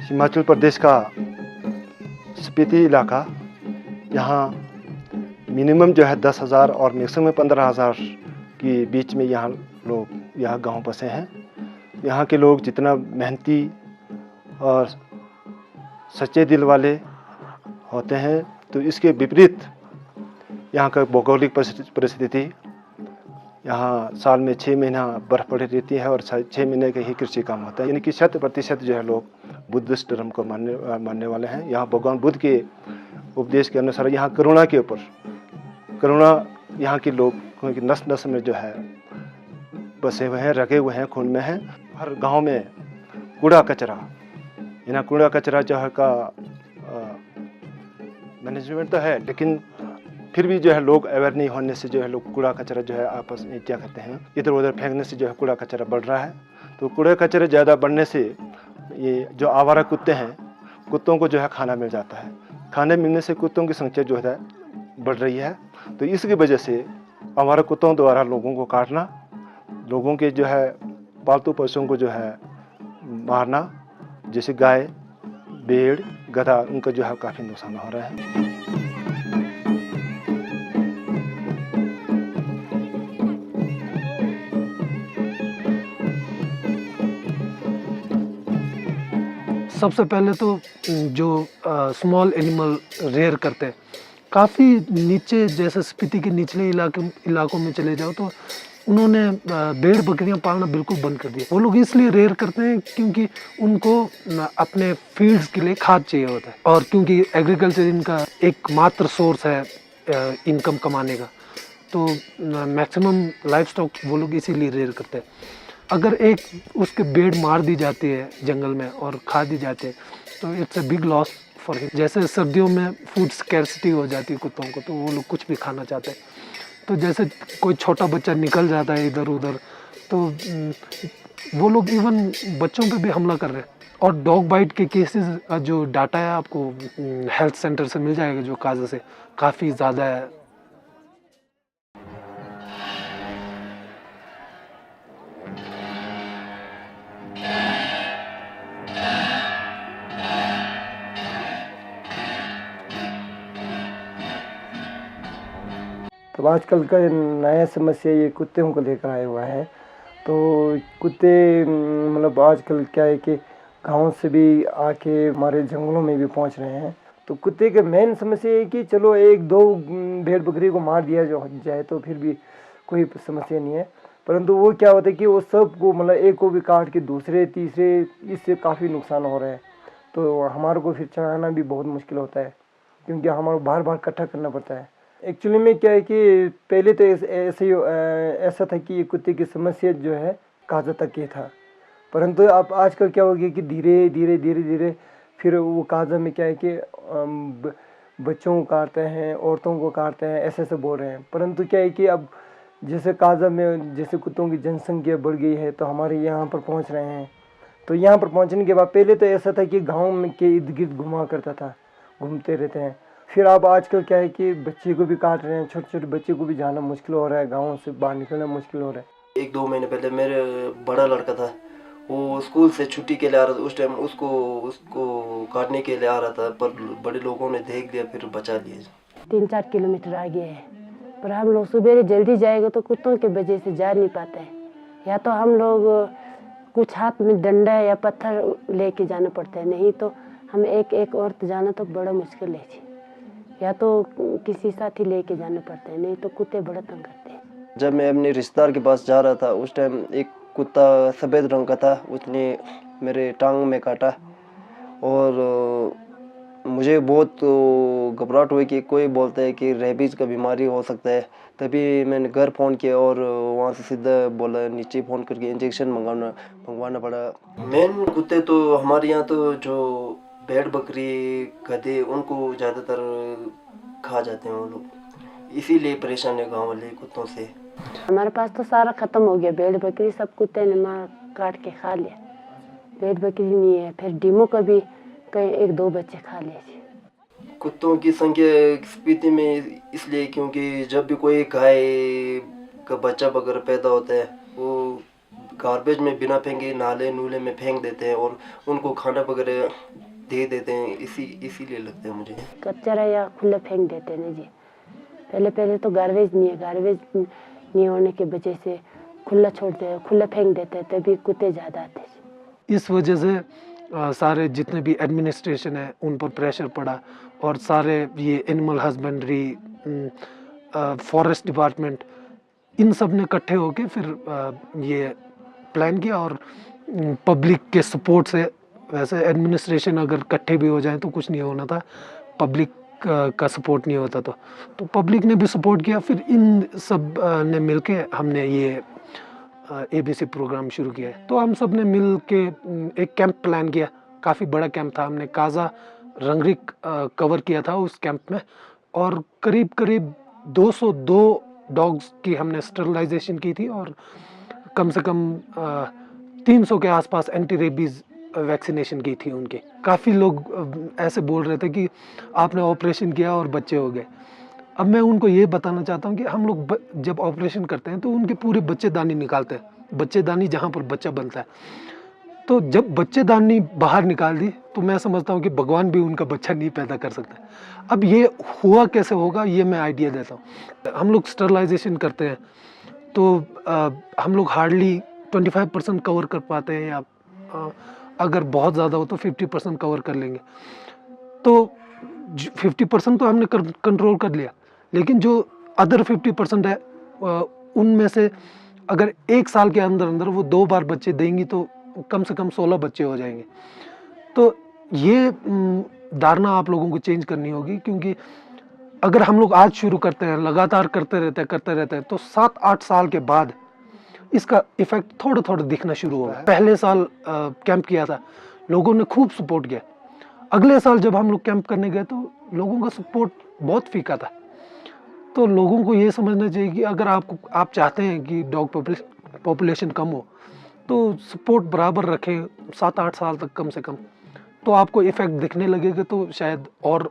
हिमाचल प्रदेश का स्पीति इलाका, यहाँ मिनिमम जो है 10,000 और मैक्सिमम 15,000 के बीच में यहाँ गांव बसे हैं। यहाँ के लोग जितना मेहनती और सच्चे दिल वाले होते हैं, तो इसके विपरीत यहाँ का भौगोलिक परिस्थिति, यहाँ साल में 6 महीना बर्फ पड़ी रहती है और 6 महीने का ही कृषि काम होता है। यानी कि 100% जो है लोग बुद्धिस्ट धर्म को मानने वाले हैं। यहाँ भगवान बुद्ध के उपदेश के अनुसार यहाँ करुणा के ऊपर, करुणा यहाँ के लोग की नस नस में जो है बसे हुए हैं, रखे हुए हैं, खून में हैं। हर गांव में कूड़ा कचरा, यहाँ कूड़ा कचरा जो है का मैनेजमेंट तो है, लेकिन फिर भी जो है लोग अवेयर नहीं होने से जो है लोग कूड़ा कचरा जो है आपस में क्या करते हैं, इधर उधर फेंकने से जो है कूड़ा कचरा बढ़ रहा है। तो कूड़ा कचरा ज़्यादा बढ़ने से ये जो आवारा कुत्ते हैं, कुत्तों को जो है खाना मिल जाता है। खाने मिलने से कुत्तों की संख्या जो है बढ़ रही है। तो इसकी वजह से आवारा कुत्तों द्वारा लोगों को काटना, लोगों के जो है पालतू पशुओं को जो है मारना, जैसे गाय, भेड़, गधा, उनका जो है काफ़ी नुकसान हो रहा है। सबसे पहले तो जो स्मॉल एनिमल रेयर करते हैं, काफ़ी नीचे, जैसे स्पीति के निचले इलाकों में चले जाओ तो उन्होंने भेड़ बकरियां पालना बिल्कुल बंद कर दिया। वो लोग इसलिए रेयर करते हैं क्योंकि उनको अपने फीड्स के लिए खाद चाहिए होता है, और क्योंकि एग्रीकल्चर इनका एकमात्र सोर्स है इनकम कमाने का, तो मैक्सिमम लाइफ स्टॉक वो लोग इसीलिए रेयर करते हैं। अगर एक उसके भेड़ मार दी जाती है जंगल में और खा दी जाती है तो it's a big loss for him. जैसे सर्दियों में फूड स्कैर्सिटी हो जाती है कुत्तों को, तो वो लोग कुछ भी खाना चाहते हैं। तो जैसे कोई छोटा बच्चा निकल जाता है इधर उधर, तो वो लोग इवन बच्चों पे भी हमला कर रहे हैं। और डॉग बाइट के केसेस जो डाटा है आपको हेल्थ सेंटर से मिल जाएगा, जो काजा से काफ़ी ज़्यादा है। तो आजकल का नया समस्या ये कुत्तों को लेकर आया हुआ है। तो कुत्ते मतलब आजकल क्या है कि गांव से भी आके हमारे जंगलों में भी पहुंच रहे हैं। तो कुत्ते के मेन समस्या है कि चलो एक दो भेड़ बकरी को मार दिया जाए तो फिर भी कोई समस्या नहीं है, परंतु वो क्या होता है कि वो सब को मतलब एक को भी काट के दूसरे तीसरे, इससे काफ़ी नुकसान हो रहा है। तो हमारे को फिर चलाना भी बहुत मुश्किल होता है, क्योंकि हमारे बार बार इकट्ठा करना पड़ता है। एक्चुअली में क्या है कि पहले तो ऐसा था कि ये कुत्ते की समस्या जो है काजा तक ही था, परंतु अब आजकल क्या हो गया कि धीरे धीरे फिर वो काजा में क्या है कि बच्चों को काटते हैं, औरतों को काटते हैं, ऐसे बोल रहे हैं। परंतु क्या है कि अब जैसे काजा में जैसे कुत्तों की जनसंख्या बढ़ गई है, तो हमारे यहाँ पर पहुँच रहे हैं। तो यहाँ पर पहुँचने के बाद पहले तो ऐसा था कि गाँव में के इर्द गिर्द घुमा करता था, घूमते रहते हैं। फिर अब आजकल क्या है कि बच्चे को भी काट रहे हैं, छोटे छोटे बच्चे को भी जाना मुश्किल हो रहा है, गाँव से बाहर निकलना मुश्किल हो रहा है। 1-2 महीने पहले मेरे बड़ा लड़का था, वो स्कूल से छुट्टी के लिए आ रहा था। उस टाइम उसको काटने के लिए आ रहा था, पर बड़े लोगों ने देख लिया, फिर बचा लिया। 3-4 किलोमीटर आगे है, पर हम लोग सुबह जल्दी जाएगा तो कुत्तों की वजह से जा नहीं पाते हैं। या तो हम लोग कुछ हाथ में डंडा या पत्थर लेके जाना पड़ता है, नहीं तो हम एक औरत जाना तो बड़ा मुश्किल है। या तो किसी साथी लेके जाना पड़ता है, नहीं तो कुत्ते बड़ा तंग करते हैं। जब मैं अपने रिश्तेदार के पास जा रहा था, उस टाइम एक कुत्ता सफ़ेद रंग का था, उसने मेरे टांग में काटा और मुझे बहुत घबराहट हुई कि कोई बोलता है कि रेबीज़ का बीमारी हो सकता है। तभी मैंने घर फ़ोन किया और वहाँ से सीधा बोला नीचे फ़ोन करके इंजेक्शन मंगवाना पड़ा। मेन कुत्ते तो हमारे यहाँ तो जो भेड़ बकरी गधे, उनको ज़्यादातर खा जाते हैं वो लोग, इसीलिए परेशान है गाँव वाले कुत्तों से। हमारे पास तो सारा ख़त्म हो गया, भेड़ बकरी सब कुत्ते ने मार काट के खा लिया। भेड़ बकरी नहीं है, फिर डीमो का भी कहीं 1-2 बच्चे खा लिए। कुत्तों की संख्या स्पीति में इसलिए क्योंकि जब भी कोई गाय का बच्चा वगैरह पैदा होता है वो गार्बेज में बिना फेंके नाले नूले में फेंक देते हैं और उनको खाना वगैरह दे देते हैं, इसीलिए लगता है मुझे। कचरा या खुले फेंक देते हैं जी। पहले तो गार्बेज नहीं होने की वजह से खुला छोड़ते हैं, खुला फेंक देते हैं, तभी कुत्ते ज़्यादा आते हैं। इस वजह से सारे जितने भी एडमिनिस्ट्रेशन है उन पर प्रेशर पड़ा और सारे ये एनिमल हस्बेंड्री, फॉरेस्ट डिपार्टमेंट, इन सब ने इकट्ठे होके फिर ये प्लान किया और पब्लिक के सपोर्ट से, वैसे एडमिनिस्ट्रेशन अगर इकट्ठे भी हो जाए तो कुछ नहीं होना था, पब्लिक का सपोर्ट नहीं होता तो पब्लिक ने भी सपोर्ट किया। फिर इन सब ने मिलके हमने ये ABC प्रोग्राम शुरू किया है। तो हम सब ने मिल के एक कैंप प्लान किया, काफ़ी बड़ा कैंप था। हमने काजा रंगरिक कवर किया था उस कैंप में और करीब 202 डॉग्स की हमने स्टरलाइजेशन की थी और कम से कम 300 के आसपास एंटी रेबीज़ वैक्सीनेशन की थी उनके। काफ़ी लोग ऐसे बोल रहे थे कि आपने ऑपरेशन किया और बच्चे हो गए। अब मैं उनको ये बताना चाहता हूँ कि हम लोग जब ऑपरेशन करते हैं तो उनके पूरे बच्चेदानी निकालते हैं, बच्चेदानी जहाँ पर बच्चा बनता है। तो जब बच्चेदानी बाहर निकाल दी तो मैं समझता हूँ कि भगवान भी उनका बच्चा नहीं पैदा कर सकता। अब ये हुआ कैसे होगा ये मैं आइडिया देता हूँ। हम लोग स्टरलाइजेशन करते हैं तो हम लोग हार्डली 25% कवर कर पाते हैं या अगर बहुत ज़्यादा हो तो 50% कवर कर लेंगे। तो 50% तो हमने कंट्रोल कर लिया, लेकिन जो अदर 50% है उनमें से अगर 1 साल के अंदर वो 2 बार बच्चे देंगी तो कम से कम 16 बच्चे हो जाएंगे। तो ये धारणा आप लोगों को चेंज करनी होगी, क्योंकि अगर हम लोग आज शुरू करते हैं, लगातार करते रहते हैं तो 7-8 साल के बाद इसका इफेक्ट थोड़ा दिखना शुरू होगा। पहले साल कैंप किया था, लोगों ने खूब सपोर्ट किया। अगले साल जब हम लोग कैंप करने गए तो लोगों का सपोर्ट बहुत फीका था। तो लोगों को ये समझना चाहिए कि अगर आप चाहते हैं कि डॉग पॉपुलेशन कम हो तो सपोर्ट बराबर रखें 7-8 साल तक कम से कम, तो आपको इफेक्ट दिखने लगेगा। तो शायद और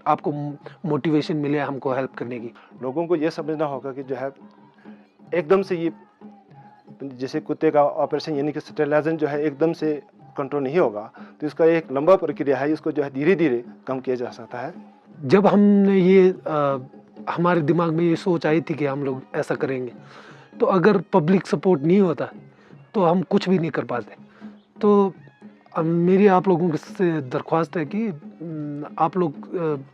आपको मोटिवेशन मिले हमको हेल्प करने की। लोगों को ये समझना होगा कि जो है एकदम से ये जैसे कुत्ते का ऑपरेशन यानी कि स्टेरिलाइजेशन जो है एकदम से कंट्रोल नहीं होगा, तो इसका एक लंबा प्रक्रिया है, इसको जो है धीरे धीरे कम किया जा सकता है। जब हमने ये हमारे दिमाग में ये सोच आई थी कि हम लोग ऐसा करेंगे, तो अगर पब्लिक सपोर्ट नहीं होता तो हम कुछ भी नहीं कर पाते। तो मेरी आप लोगों से दरख्वास्त है कि आप लोग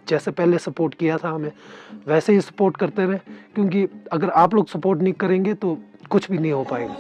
जैसे पहले सपोर्ट किया था हमें, वैसे ही सपोर्ट करते रहें, क्योंकि अगर आप लोग सपोर्ट नहीं करेंगे तो कुछ भी नहीं हो पाएगा।